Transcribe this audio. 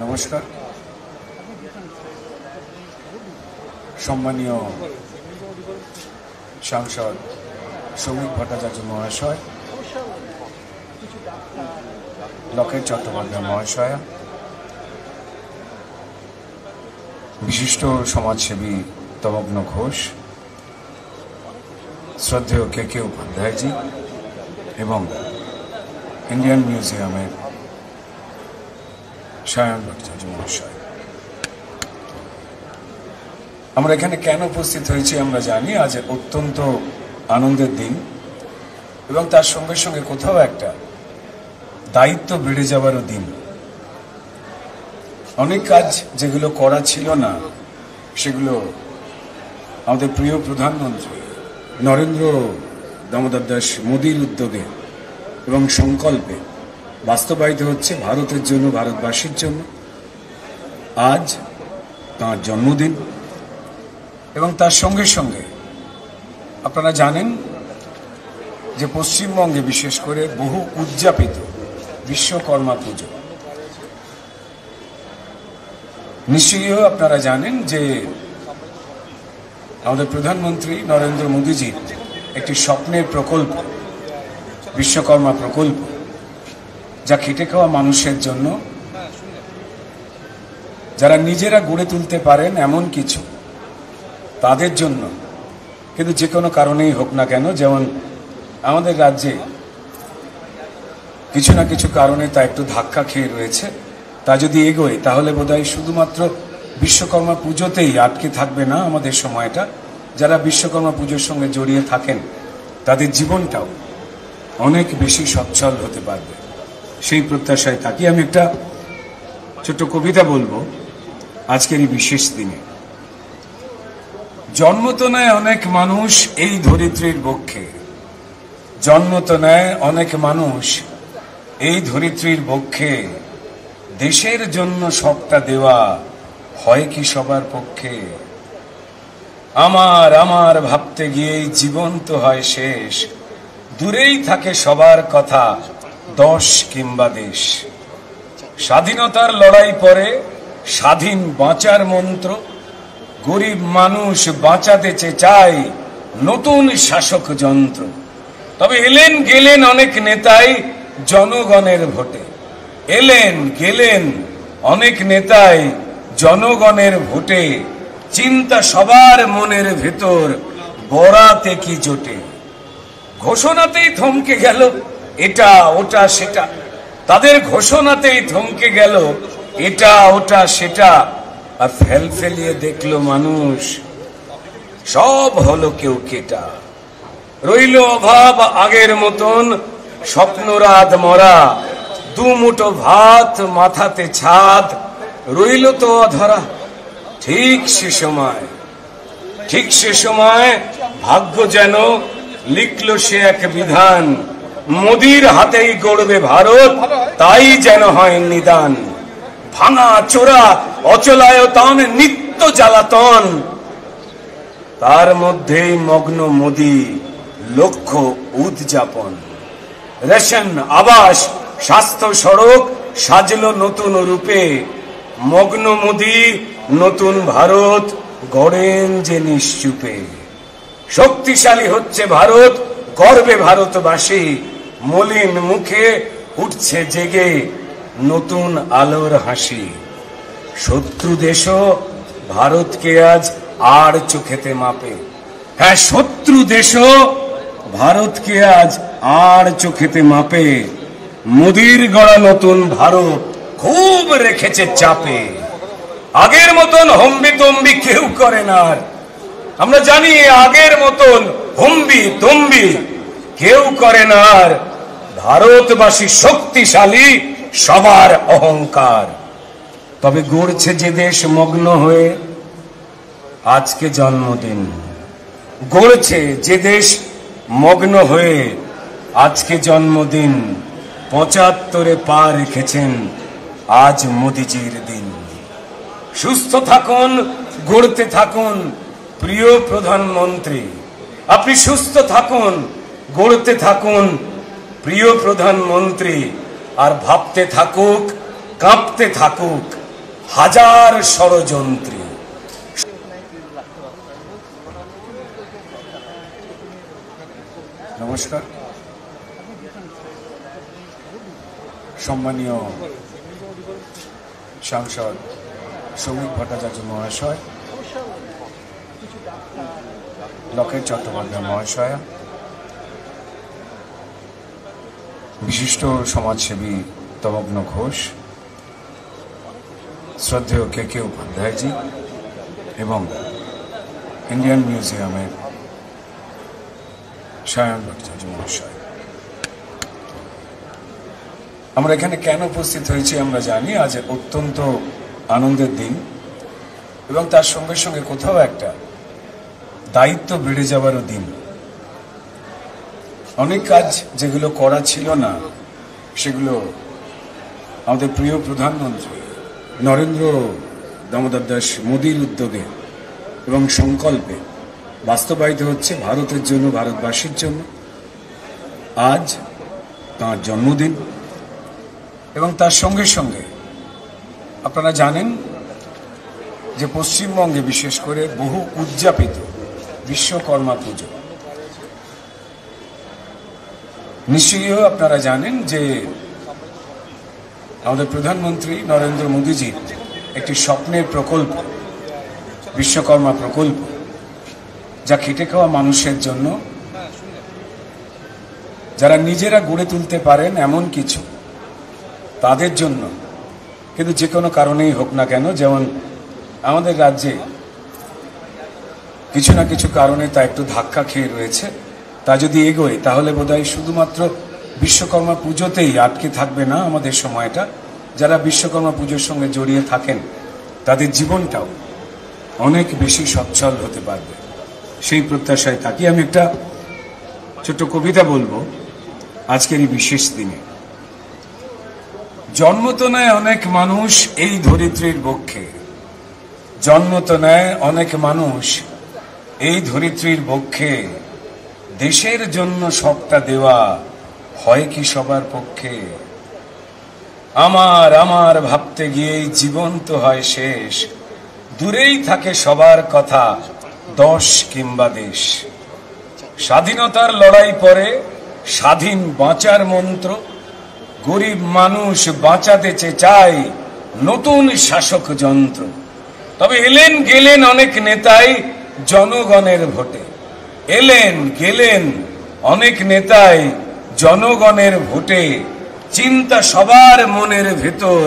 নমস্কার। সম্মানীয় সাংসদ শ্রমিক ভট্টাচার্য মহাশয়, লকেট চট্টোপাধ্যায় মহাশয়া, বিশিষ্ট সমাজসেবী তমগ্ন ঘোষ, শ্রদ্ধেয় কে উপাধ্যায়জি এবং ইন্ডিয়ান মিউজিয়ামের সায়ন ভট্টাচার্য মহাশয়, আমরা এখানে কেন উপস্থিত হয়েছি আমরা জানি। আজ অত্যন্ত আনন্দের দিন এবং তার সঙ্গে সঙ্গে কোথাও একটা দায়িত্ব বেড়ে যাওয়ারও দিন। অনেক কাজ যেগুলো করা ছিল না সেগুলো আমাদের প্রিয় প্রধানমন্ত্রী নরেন্দ্র দামোদর দাস মোদীর উদ্যোগে এবং সংকল্পে বাস্তবায়িত হচ্ছে ভারতের জন্য, ভারতবাসীর জন্য। আজ তাঁর জন্মদিন এবং তার সঙ্গে সঙ্গে আপনারা জানেন যে পশ্চিমবঙ্গে বিশেষ করে বহু উদযাপিত বিশ্বকর্মা পুজো। নিশ্চয়ই আপনারা জানেন যে আমাদের প্রধানমন্ত্রী নরেন্দ্র মোদীজির একটি স্বপ্নের প্রকল্প বিশ্বকর্মা প্রকল্প, যা খেটে খাওয়া মানুষের জন্য, যারা নিজেরা গড়ে তুলতে পারেন এমন কিছু তাদের জন্য, কিন্তু যে কোনো কারণেই হোক না কেন, যেমন আমাদের রাজ্যে কিছু না কিছু কারণে তা একটু ধাক্কা খেয়ে রয়েছে, তা যদি এগোয় তাহলে বোধহয় শুধুমাত্র বিশ্বকর্মা পুজোতেই আটকে থাকবে না আমাদের সময়টা। যারা বিশ্বকর্মা পুজোর সঙ্গে জড়িয়ে থাকেন তাদের জীবনটাও অনেক বেশি সচ্ছল হতে পারবে, সেই প্রত্যাশায় থাকি। আমি একটা ছোট্ট কবিতা বলবো আজকের এই বিশেষ দিনে। জন্ম তো নেয় অনেক মানুষ এই ধরিত্রীর বক্ষে, জন্ম তো নেয় অনেক মানুষ এই ধরিত্রীর বক্ষে, দেশের জন্য সবটা দেওয়া হয় কি সবার পক্ষে? আমার আমার ভাবতে গিয়েই জীবন তো হয় শেষ, দূরেই থাকে সবার কথা দশ কিংবা দেশ। স্বাধীনতার লড়াই পরে স্বাধীন বাঁচার মন্ত্র, গরিব মানুষ বাঁচাতে চায় নতুন শাসক যন্ত্র। তবে এলেন গেলেন অনেক নেতাই জনগণের ভোটে, এলেন গেলেন অনেক নেতাই জনগণের ভোটে, চিন্তা সবার মনের ভেতর বরাতে কি জোটে। ঘোষণাতেই থমকে গেল এটা ওটা সেটা, তাদের ঘোষণাতেই থমকে গেল এটা ওটা সেটা, আর ফেলিয়ে দেখলো মানুষ সব হলো কেউ কেটা। রইল অভাব আগের মতন, স্বপ্নরাত মরা, দুমুঠো ভাত মাথাতে ছাদ, রইল তো অধরা। ঠিক সে সময় ভাগ্য যেন লিখল সে এক বিধান, মোদির হাতেই গড়বে ভারত, তাই যেন হয় নিদান। ভাঙা চোরা অচলায়তন নিত্য জ্বালাতন, তার মধ্যেই মগ্ন মোদি লক্ষ্য উদযাপন। রেশন আবাস স্বাস্থ্য সড়ক সাজলো নতুন রূপে, মগ্ন মোদি নতুন ভারত গড়েন যে নিশ্চুপে। শক্তিশালী হচ্ছে ভারত গর্বে ভারতবাসী, মলিন মুখে উঠছে জেগে নতুন আলোর হাসি। শত্রু দেশও ভারতকে আজ আর চোখেতে মাপে, হ্যাঁ শত্রু দেশও ভারতকে আজ আর চোখেতে মাপে। মোদির গড়া নতুন ভারত খুব রেখেছে চাপে। আগের মতন হম্বি তম্বি কেউ করে না, আমরা জানি আগের মতন হম্বি তম্বি কেউ করে না। ভারতবাসী শক্তিশালী, সবার অহংকার। তবে গড়ছে যে দেশ মগ্ন হয়ে আজকে জন্মদিন, গড়ছে যে দেশ মগ্ন হয়ে আজকে জন্মদিন। ৭৫ পা রেখেছেন আজ মোদিজির দিন। সুস্থ থাকুন, গড়তে থাকুন প্রিয় প্রধানমন্ত্রী, আপনি সুস্থ থাকুন, গড়তে থাকুন প্রিয় প্রধানমন্ত্রী। আর ভাবতে থাকুক, কাঁপতে থাকুক হাজার ষড়যন্ত্রী। নমস্কার, সম্মানীয় সাংসদ শ্রমিক ভট্টাচার্য মহাশয়, লকেট চট্টোপাধ্যায় মহাশয়, বিশিষ্ট সমাজসেবী তমগ্ন ঘোষ, শ্রদ্ধেয় কে উপাধ্যায়জি এবং ইন্ডিয়ান মিউজিয়ামের সায়ন ভট্টাচার্য মহাশয়, আমরা এখানে কেন উপস্থিত হয়েছি আমরা জানি। আজ অত্যন্ত আনন্দের দিন এবং তার সঙ্গে সঙ্গে কোথাও একটা দায়িত্ব বেড়ে যাওয়ারও দিন। অনেক কাজ যেগুলো করা ছিল না সেগুলো আমাদের প্রিয় প্রধানমন্ত্রী নরেন্দ্র দামোদর দাস মোদীর উদ্যোগে এবং সংকল্পে বাস্তবায়িত হচ্ছে ভারতের জন্য, ভারতবাসীর জন্য। আজ তাঁর জন্মদিন এবং তার সঙ্গে সঙ্গে আপনারা জানেন যে পশ্চিমবঙ্গে বিশেষ করে বহু উদযাপিত বিশ্বকর্মা পুজো। নিশ্চয়ই আপনারা জানেন যে আমাদের প্রধানমন্ত্রী নরেন্দ্র মোদীজির একটি স্বপ্নের প্রকল্প বিশ্বকর্মা প্রকল্প, যা খেটে খাওয়া মানুষের জন্য, যারা নিজেরা গড়ে তুলতে পারেন এমন কিছু তাদের জন্য, কিন্তু যে কোনো কারণেই হোক না কেন, যেমন আমাদের রাজ্যে কিছু না কিছু কারণে তা একটু ধাক্কা খেয়ে রয়েছে, তা যদি এগোয় তাহলে বোধহয় শুধুমাত্র বিশ্বকর্মা পুজোতেই আটকে থাকবে না আমাদের সময়টা। যারা বিশ্বকর্মা পুজোর সঙ্গে জড়িয়ে থাকেন তাদের জীবনটাও অনেক বেশি সচ্ছল হতে পারবে, সেই প্রত্যাশায় থাকি। আমি একটা ছোট্ট কবিতা বলবো আজকের এই বিশেষ দিনে। জন্ম তো নেয় অনেক মানুষ এই ধরিত্রীর বক্ষে, জন্ম তো নেয় অনেক মানুষ এই ধরিত্রীর বক্ষে, দেশের জন্য সবটা দেওয়া হয় কি সবার পক্ষে? আমার আমার ভাবতে গিয়েই জীবন তো হয় শেষ, দূরেই থাকে সবার কথা দশ কিংবা দেশ। স্বাধীনতার লড়াই পরে স্বাধীন বাঁচার মন্ত্র, গরিব মানুষ বাঁচাতে চায় নতুন শাসক যন্ত্র। তবে এলেন গেলেন অনেক নেতাই জনগণের ভোটে, এলেন গেলেন অনেক নেতাই জনগণের ভোটে, চিন্তা সবার মনের ভেতর